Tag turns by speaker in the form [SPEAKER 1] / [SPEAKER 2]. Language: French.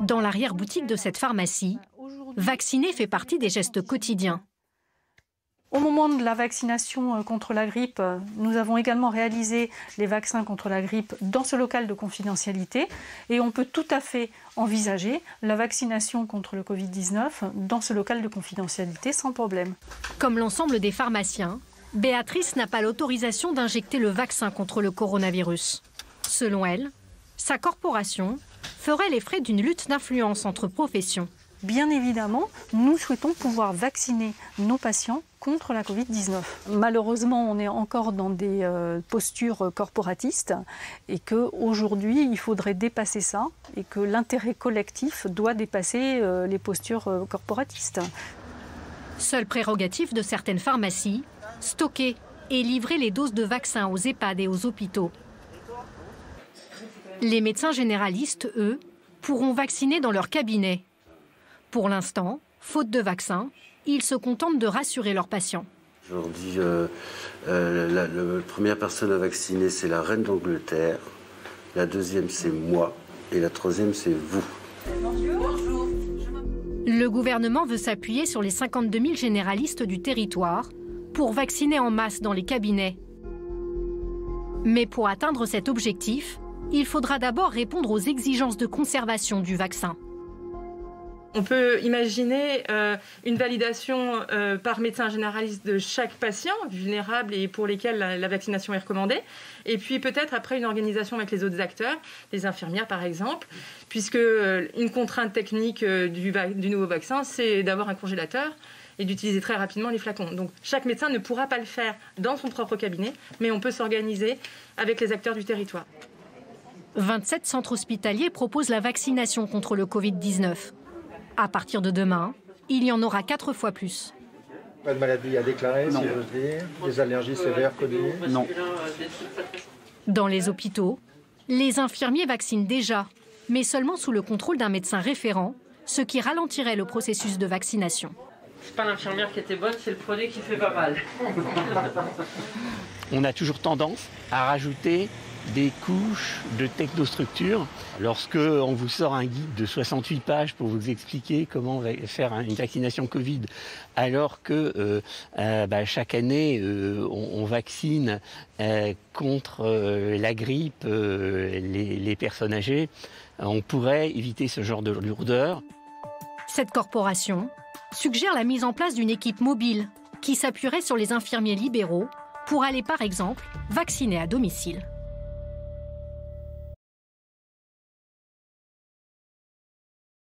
[SPEAKER 1] Dans l'arrière-boutique de cette pharmacie, vacciner fait partie des gestes quotidiens.
[SPEAKER 2] Au moment de la vaccination contre la grippe, nous avons également réalisé les vaccins contre la grippe dans ce local de confidentialité et on peut tout à fait envisager la vaccination contre le Covid-19 dans ce local de confidentialité sans problème.
[SPEAKER 1] Comme l'ensemble des pharmaciens, Béatrice n'a pas l'autorisation d'injecter le vaccin contre le coronavirus. Selon elle, sa corporation ferait les frais d'une lutte d'influence entre professions.
[SPEAKER 2] Bien évidemment, nous souhaitons pouvoir vacciner nos patients contre la Covid-19. Malheureusement, on est encore dans des postures corporatistes et qu'aujourd'hui, il faudrait dépasser ça et que l'intérêt collectif doit dépasser les postures corporatistes.
[SPEAKER 1] Seule prérogative de certaines pharmacies, stocker et livrer les doses de vaccins aux EHPAD et aux hôpitaux. Les médecins généralistes, eux, pourront vacciner dans leur cabinet. Pour l'instant, faute de vaccin, ils se contentent de rassurer leurs patients.
[SPEAKER 3] Aujourd'hui, la première personne à vacciner, c'est la reine d'Angleterre. La deuxième, c'est moi. Et la troisième, c'est vous.
[SPEAKER 1] Bonjour. Le gouvernement veut s'appuyer sur les 52 000 généralistes du territoire pour vacciner en masse dans les cabinets. Mais pour atteindre cet objectif, il faudra d'abord répondre aux exigences de conservation du vaccin.
[SPEAKER 4] On peut imaginer une validation par médecin généraliste de chaque patient vulnérable et pour lesquels la vaccination est recommandée. Et puis peut-être après une organisation avec les autres acteurs, les infirmières par exemple, puisque une contrainte technique du nouveau vaccin, c'est d'avoir un congélateur et d'utiliser très rapidement les flacons. Donc chaque médecin ne pourra pas le faire dans son propre cabinet, mais on peut s'organiser avec les acteurs du territoire.
[SPEAKER 1] 27 centres hospitaliers proposent la vaccination contre le Covid-19. À partir de demain, il y en aura 4 fois plus.
[SPEAKER 5] Pas de maladie à déclarer, si j'ose dire. Des allergies sévères connues? Non.
[SPEAKER 1] Dans les hôpitaux, les infirmiers vaccinent déjà, mais seulement sous le contrôle d'un médecin référent, ce qui ralentirait le processus de vaccination.
[SPEAKER 6] C'est pas l'infirmière qui était bonne, c'est le produit qui fait pas mal.
[SPEAKER 7] On a toujours tendance à rajouter des couches de technostructure. Lorsque on vous sort un guide de 68 pages pour vous expliquer comment faire une vaccination Covid, alors que chaque année on vaccine contre la grippe les personnes âgées, on pourrait éviter ce genre de lourdeur.
[SPEAKER 1] Cette corporation suggère la mise en place d'une équipe mobile qui s'appuierait sur les infirmiers libéraux pour aller par exemple vacciner à domicile.